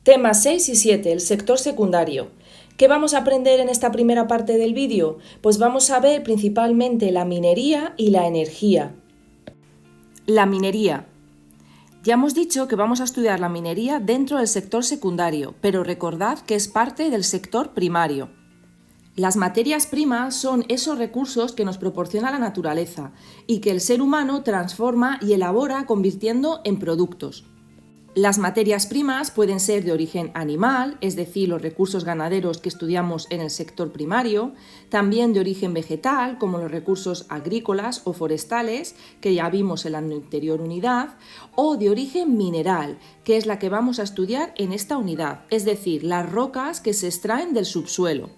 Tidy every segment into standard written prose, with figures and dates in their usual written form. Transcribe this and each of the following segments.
Temas 6 y 7, el sector secundario. ¿Qué vamos a aprender en esta primera parte del vídeo? Pues vamos a ver principalmente la minería y la energía. La minería. Ya hemos dicho que vamos a estudiar la minería dentro del sector secundario, pero recordad que es parte del sector primario. Las materias primas son esos recursos que nos proporciona la naturaleza y que el ser humano transforma y elabora convirtiendo en productos. Las materias primas pueden ser de origen animal, es decir, los recursos ganaderos que estudiamos en el sector primario, también de origen vegetal, como los recursos agrícolas o forestales, que ya vimos en la anterior unidad, o de origen mineral, que es la que vamos a estudiar en esta unidad, es decir, las rocas que se extraen del subsuelo.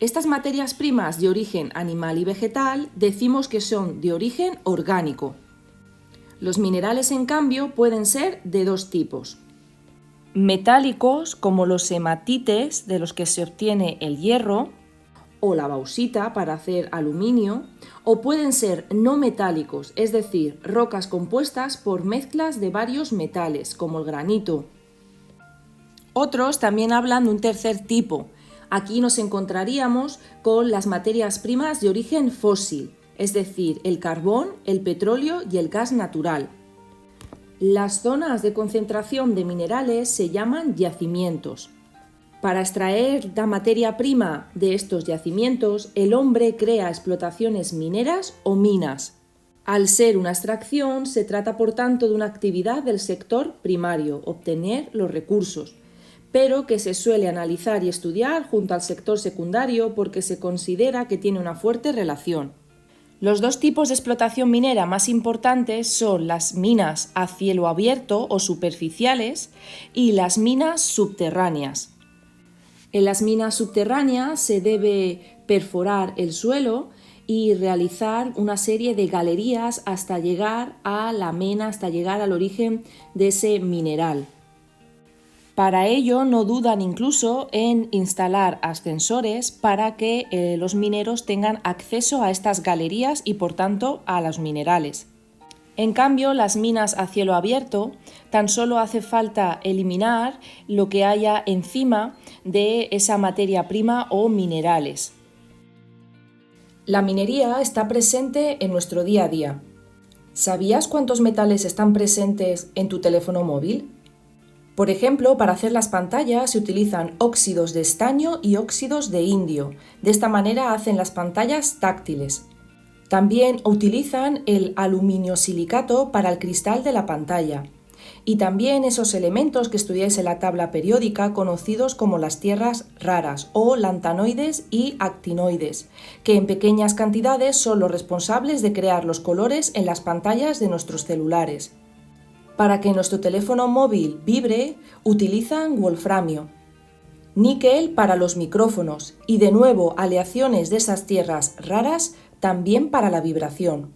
Estas materias primas de origen animal y vegetal decimos que son de origen orgánico. Los minerales, en cambio, pueden ser de dos tipos. Metálicos, como los hematites, de los que se obtiene el hierro, o la bauxita para hacer aluminio, o pueden ser no metálicos, es decir, rocas compuestas por mezclas de varios metales, como el granito. Otros también hablan de un tercer tipo. Aquí nos encontraríamos con las materias primas de origen fósil, es decir, el carbón, el petróleo y el gas natural. Las zonas de concentración de minerales se llaman yacimientos. Para extraer la materia prima de estos yacimientos, el hombre crea explotaciones mineras o minas. Al ser una extracción, se trata por tanto de una actividad del sector primario, obtener los recursos, pero que se suele analizar y estudiar junto al sector secundario porque se considera que tiene una fuerte relación. Los dos tipos de explotación minera más importantes son las minas a cielo abierto o superficiales y las minas subterráneas. En las minas subterráneas se debe perforar el suelo y realizar una serie de galerías hasta llegar a la mena, hasta llegar al origen de ese mineral. Para ello no dudan incluso en instalar ascensores para que los mineros tengan acceso a estas galerías y por tanto a los minerales. En cambio, las minas a cielo abierto tan solo hace falta eliminar lo que haya encima de esa materia prima o minerales. La minería está presente en nuestro día a día. ¿Sabías cuántos metales están presentes en tu teléfono móvil? Por ejemplo, para hacer las pantallas se utilizan óxidos de estaño y óxidos de indio. De esta manera hacen las pantallas táctiles. También utilizan el aluminio silicato para el cristal de la pantalla. Y también esos elementos que estudiáis en la tabla periódica conocidos como las tierras raras o lantanoides y actinoides, que en pequeñas cantidades son los responsables de crear los colores en las pantallas de nuestros celulares. Para que nuestro teléfono móvil vibre, utilizan wolframio, níquel para los micrófonos y de nuevo aleaciones de esas tierras raras también para la vibración.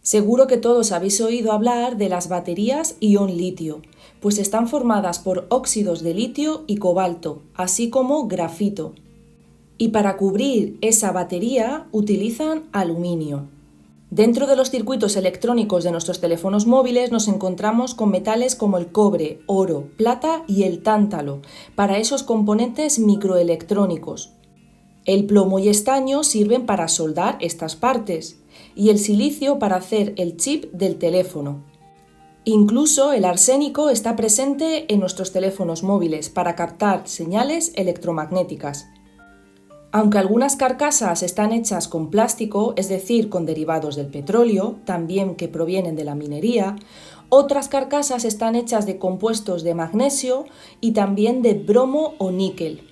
Seguro que todos habéis oído hablar de las baterías ion litio, pues están formadas por óxidos de litio y cobalto, así como grafito. Y para cubrir esa batería utilizan aluminio. Dentro de los circuitos electrónicos de nuestros teléfonos móviles nos encontramos con metales como el cobre, oro, plata y el tántalo, para esos componentes microelectrónicos. El plomo y estaño sirven para soldar estas partes, y el silicio para hacer el chip del teléfono. Incluso el arsénico está presente en nuestros teléfonos móviles para captar señales electromagnéticas. Aunque algunas carcasas están hechas con plástico, es decir, con derivados del petróleo, también que provienen de la minería, otras carcasas están hechas de compuestos de magnesio y también de bromo o níquel.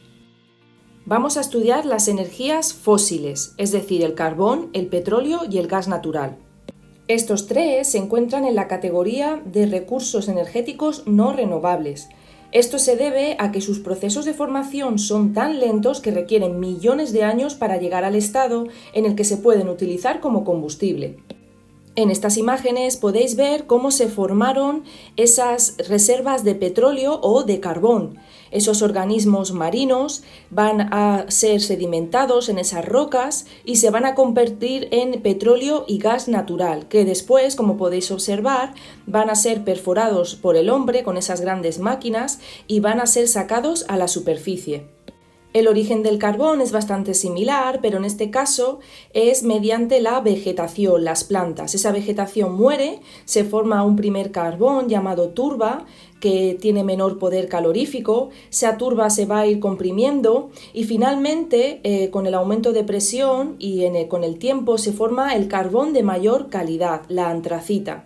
Vamos a estudiar las energías fósiles, es decir, el carbón, el petróleo y el gas natural. Estos tres se encuentran en la categoría de recursos energéticos no renovables. Esto se debe a que sus procesos de formación son tan lentos que requieren millones de años para llegar al estado en el que se pueden utilizar como combustible. En estas imágenes podéis ver cómo se formaron esas reservas de petróleo o de carbón. Esos organismos marinos van a ser sedimentados en esas rocas y se van a convertir en petróleo y gas natural, que después, como podéis observar, van a ser perforados por el hombre con esas grandes máquinas y van a ser sacados a la superficie. El origen del carbón es bastante similar, pero en este caso es mediante la vegetación, las plantas. Esa vegetación muere, se forma un primer carbón llamado turba, que tiene menor poder calorífico, esa turba se va a ir comprimiendo y finalmente con el aumento de presión y con el tiempo se forma el carbón de mayor calidad, la antracita.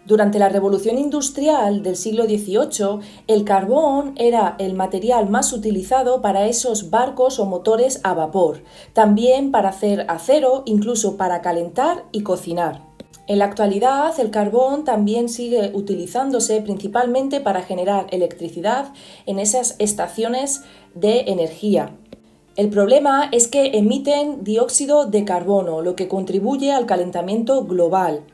Durante la Revolución Industrial del siglo XVIII, el carbón era el material más utilizado para esos barcos o motores a vapor, también para hacer acero, incluso para calentar y cocinar. En la actualidad, el carbón también sigue utilizándose principalmente para generar electricidad en esas estaciones de energía. El problema es que emiten dióxido de carbono, lo que contribuye al calentamiento global.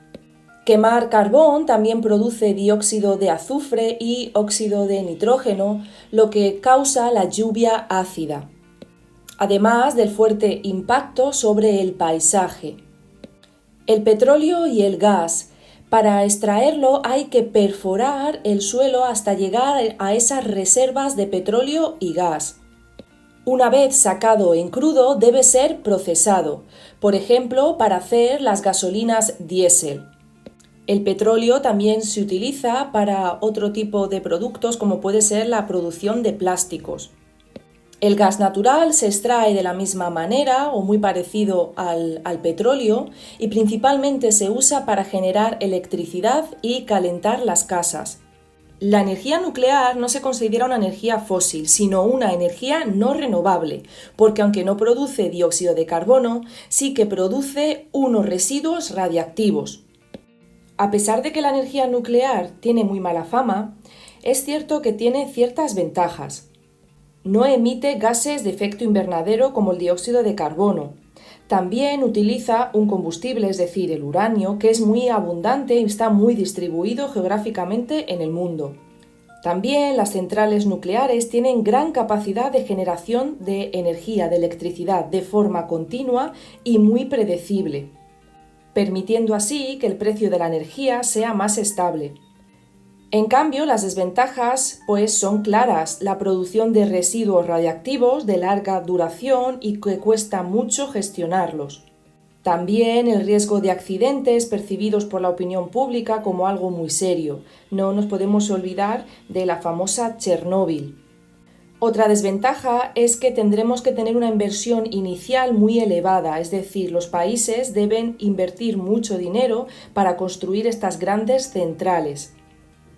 Quemar carbón también produce dióxido de azufre y óxido de nitrógeno, lo que causa la lluvia ácida, además del fuerte impacto sobre el paisaje. El petróleo y el gas. Para extraerlo hay que perforar el suelo hasta llegar a esas reservas de petróleo y gas. Una vez sacado en crudo debe ser procesado, por ejemplo, para hacer las gasolinas diésel. El petróleo también se utiliza para otro tipo de productos como puede ser la producción de plásticos. El gas natural se extrae de la misma manera o muy parecido al petróleo y principalmente se usa para generar electricidad y calentar las casas. La energía nuclear no se considera una energía fósil, sino una energía no renovable, porque aunque no produce dióxido de carbono, sí que produce unos residuos radiactivos. A pesar de que la energía nuclear tiene muy mala fama, es cierto que tiene ciertas ventajas. No emite gases de efecto invernadero como el dióxido de carbono. También utiliza un combustible, es decir, el uranio, que es muy abundante y está muy distribuido geográficamente en el mundo. También las centrales nucleares tienen gran capacidad de generación de energía, de electricidad, de forma continua y muy predecible, permitiendo así que el precio de la energía sea más estable. En cambio, las desventajas son claras: la producción de residuos radiactivos de larga duración y que cuesta mucho gestionarlos. También el riesgo de accidentes percibidos por la opinión pública como algo muy serio. No nos podemos olvidar de la famosa Chernóbil. Otra desventaja es que tendremos que tener una inversión inicial muy elevada, es decir, los países deben invertir mucho dinero para construir estas grandes centrales.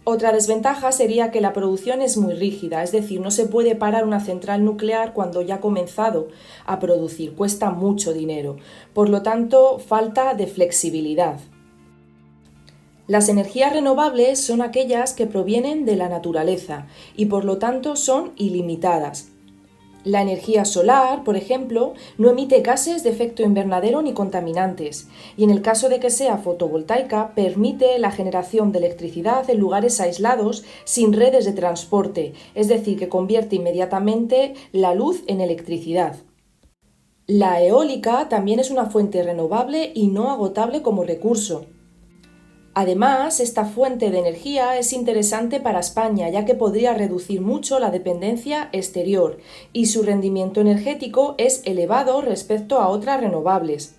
Otra desventaja sería que la producción es muy rígida, es decir, no se puede parar una central nuclear cuando ya ha comenzado a producir, cuesta mucho dinero. Por lo tanto, falta de flexibilidad. Las energías renovables son aquellas que provienen de la naturaleza y por lo tanto son ilimitadas. La energía solar, por ejemplo, no emite gases de efecto invernadero ni contaminantes, y en el caso de que sea fotovoltaica, permite la generación de electricidad en lugares aislados sin redes de transporte, es decir, que convierte inmediatamente la luz en electricidad. La eólica también es una fuente renovable y no agotable como recurso. Además, esta fuente de energía es interesante para España, ya que podría reducir mucho la dependencia exterior y su rendimiento energético es elevado respecto a otras renovables.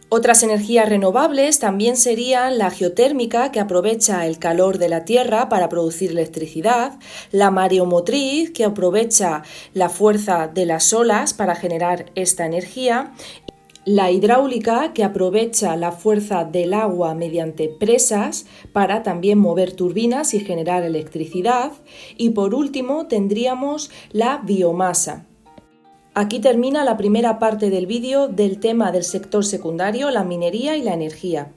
Otras energías renovables también serían la geotérmica, que aprovecha el calor de la tierra para producir electricidad, la mareomotriz, que aprovecha la fuerza de las olas para generar esta energía, la hidráulica, que aprovecha la fuerza del agua mediante presas para también mover turbinas y generar electricidad. Y por último tendríamos la biomasa. Aquí termina la primera parte del vídeo del tema del sector secundario, la minería y la energía.